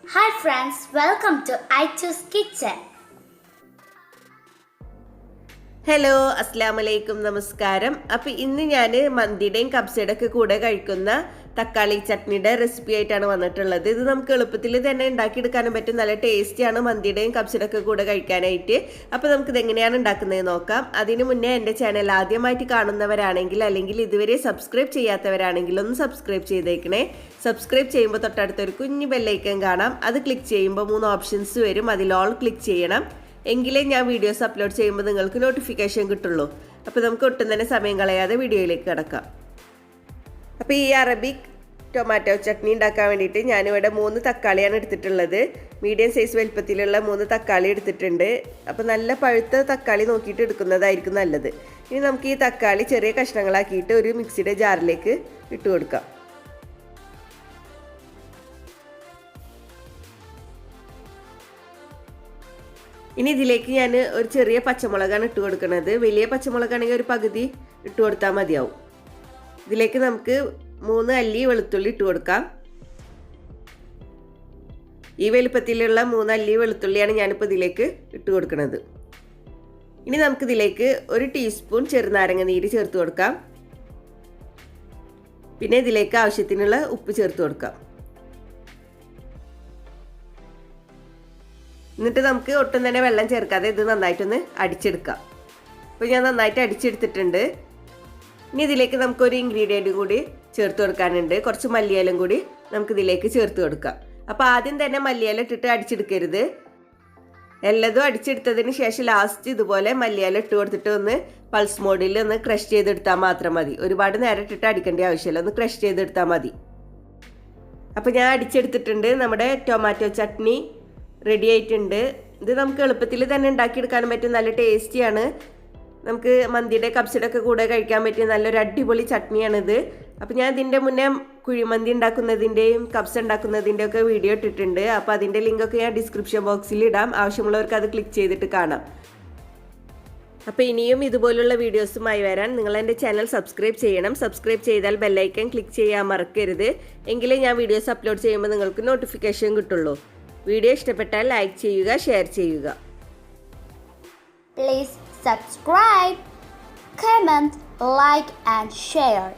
Hi friends, welcome to I Choose Kitchen. Hello അസ്സലാമലൈക്കും നമസ്കാരം. അപ്പോൾ ഇന്ന് ഞാൻ മന്തിയുടെയും കബ്സയുടെ ഒക്കെ കൂടെ കഴിക്കുന്ന തക്കാളി ചട്നിയുടെ റെസിപ്പി ആയിട്ടാണ് വന്നിട്ടുള്ളത്. ഇത് നമുക്ക് എളുപ്പത്തിൽ തന്നെ ഉണ്ടാക്കിയെടുക്കാനും പറ്റും. നല്ല ടേസ്റ്റിയാണ് മന്തിയുടെയും കബ്സയുടെ ഒക്കെ കൂടെ കഴിക്കാനായിട്ട്. അപ്പോൾ നമുക്കിത് എങ്ങനെയാണ് ഉണ്ടാക്കുന്നത് നോക്കാം. അതിനു മുന്നേ എൻ്റെ ചാനൽ ആദ്യമായിട്ട് കാണുന്നവരാണെങ്കിൽ അല്ലെങ്കിൽ ഇതുവരെ സബ്സ്ക്രൈബ് ചെയ്യാത്തവരാണെങ്കിൽ ഒന്ന് സബ്സ്ക്രൈബ് ചെയ്തേക്കണേ. സബ്സ്ക്രൈബ് ചെയ്യുമ്പോൾ തൊട്ടടുത്തൊരു കുഞ്ഞു ബെല്ലൈക്കൺ കാണാം. അത് ക്ലിക്ക് ചെയ്യുമ്പോൾ 3 ഓപ്ഷൻസ് വരും. അതിൽ ഓൾ ക്ലിക്ക് ചെയ്യണം. എങ്കിലേ ഞാൻ വീഡിയോസ് അപ്ലോഡ് ചെയ്യുമ്പോൾ നിങ്ങൾക്ക് നോട്ടിഫിക്കേഷൻ കിട്ടുള്ളൂ. അപ്പോൾ നമുക്ക് ഒട്ടും തന്നെ സമയം കളയാതെ വീഡിയോയിലേക്ക് കിടക്കാം. അപ്പോൾ ഈ അറബിക് ടൊമാറ്റോ ചട്നി ഉണ്ടാക്കാൻ വേണ്ടിയിട്ട് ഞാനിവിടെ 3 തക്കാളിയാണ് എടുത്തിട്ടുള്ളത്. മീഡിയം സൈസ് വലുപ്പത്തിലുള്ള 3 തക്കാളി എടുത്തിട്ടുണ്ട്. അപ്പോൾ നല്ല പഴുത്ത തക്കാളി നോക്കിയിട്ട് എടുക്കുന്നതായിരിക്കും നല്ലത്. ഇനി നമുക്ക് ഈ തക്കാളി ചെറിയ കഷ്ണങ്ങളാക്കിയിട്ട് ഒരു മിക്സിയുടെ ജാറിലേക്ക് ഇട്ട് കൊടുക്കാം. ഇനി ഇതിലേക്ക് ഞാൻ ഒരു ചെറിയ പച്ചമുളകാണ് ഇട്ട് കൊടുക്കുന്നത്. വലിയ പച്ചമുളകാണെങ്കിൽ ഒരു പകുതി ഇട്ട് കൊടുത്താൽ മതിയാവും. ഇതിലേക്ക് നമുക്ക് 3 അല്ലി വെളുത്തുള്ളി ഇട്ട് കൊടുക്കാം. ഈ വലുപ്പത്തിലുള്ള 3 അല്ലി വെളുത്തുള്ളിയാണ് ഞാനിപ്പോൾ ഇതിലേക്ക് ഇട്ട് കൊടുക്കുന്നത്. ഇനി നമുക്കിതിലേക്ക് 1 ടീസ്പൂൺ ചെറുനാരങ്ങ നീര് ചേർത്ത് കൊടുക്കാം. പിന്നെ ഇതിലേക്ക് ആവശ്യത്തിനുള്ള ഉപ്പ് ചേർത്ത് കൊടുക്കാം. എന്നിട്ട് നമുക്ക് ഒട്ടും തന്നെ വെള്ളം ചേർക്കാതെ ഇത് നന്നായിട്ടൊന്ന് അടിച്ചെടുക്കാം. അപ്പോൾ ഞാൻ നന്നായിട്ട് അടിച്ചെടുത്തിട്ടുണ്ട്. ഇനി ഇതിലേക്ക് നമുക്കൊരു ഇൻഗ്രീഡിയൻറ്റും കൂടി ചേർത്ത് കൊടുക്കാനുണ്ട്. കുറച്ച് മല്ലിയിലും കൂടി നമുക്കിതിലേക്ക് ചേർത്ത് കൊടുക്കാം. അപ്പോൾ ആദ്യം തന്നെ മല്ലിയില ഇട്ടിട്ട് അടിച്ചെടുക്കരുത്. എല്ലതും അടിച്ചെടുത്തതിന് ശേഷം ലാസ്റ്റ് ഇതുപോലെ മല്ലിയില ഇട്ട് കൊടുത്തിട്ട് ഒന്ന് പൾസ് മോഡിൽ ഒന്ന് ക്രഷ് ചെയ്തെടുത്താൽ മാത്രം മതി. ഒരുപാട് നേരം ഇട്ടിട്ട് അടിക്കേണ്ട ആവശ്യമില്ല. ഒന്ന് ക്രഷ് ചെയ്തെടുത്താൽ മതി. അപ്പോൾ ഞാൻ അടിച്ചെടുത്തിട്ടുണ്ട്. നമ്മുടെ ടൊമാറ്റോ ചട്നി റെഡി ആയിട്ടുണ്ട്. ഇത് നമുക്ക് എളുപ്പത്തിൽ തന്നെ ഉണ്ടാക്കിയെടുക്കാനും പറ്റും. നല്ല ടേസ്റ്റിയാണ്. നമുക്ക് മന്തിയുടെ കബ്സയുടെ ഒക്കെ കൂടെ കഴിക്കാൻ പറ്റിയ നല്ലൊരു അടിപൊളി ചട്നിയാണിത്. അപ്പോൾ ഞാൻ ഇതിൻ്റെ മുന്നേ കുഴിമന്തി ഉണ്ടാക്കുന്നതിൻ്റെയും കബ്സ ഉണ്ടാക്കുന്നതിൻ്റെ ഒക്കെ വീഡിയോ ഇട്ടിട്ടുണ്ട്. അപ്പോൾ അതിൻ്റെ ലിങ്കൊക്കെ ഞാൻ ഡിസ്ക്രിപ്ഷൻ ബോക്സിൽ ഇടാം. ആവശ്യമുള്ളവർക്ക് അത് ക്ലിക്ക് ചെയ്തിട്ട് കാണാം. അപ്പോൾ ഇനിയും ഇതുപോലുള്ള വീഡിയോസുമായി വരാൻ നിങ്ങൾ എൻ്റെ ചാനൽ സബ്സ്ക്രൈബ് ചെയ്യണം. സബ്സ്ക്രൈബ് ചെയ്താൽ ബെല്ലൈക്കൺ ക്ലിക്ക് ചെയ്യാൻ മറക്കരുത്. എങ്കിലേ ഞാൻ വീഡിയോസ് അപ്ലോഡ് ചെയ്യുമ്പോൾ നിങ്ങൾക്ക് നോട്ടിഫിക്കേഷൻ കിട്ടുള്ളൂ. വീഡിയോ ഇഷ്ടപ്പെട്ടാൽ ലൈക്ക് ചെയ്യുക, ഷെയർ ചെയ്യുക. Please subscribe, comment, like and share.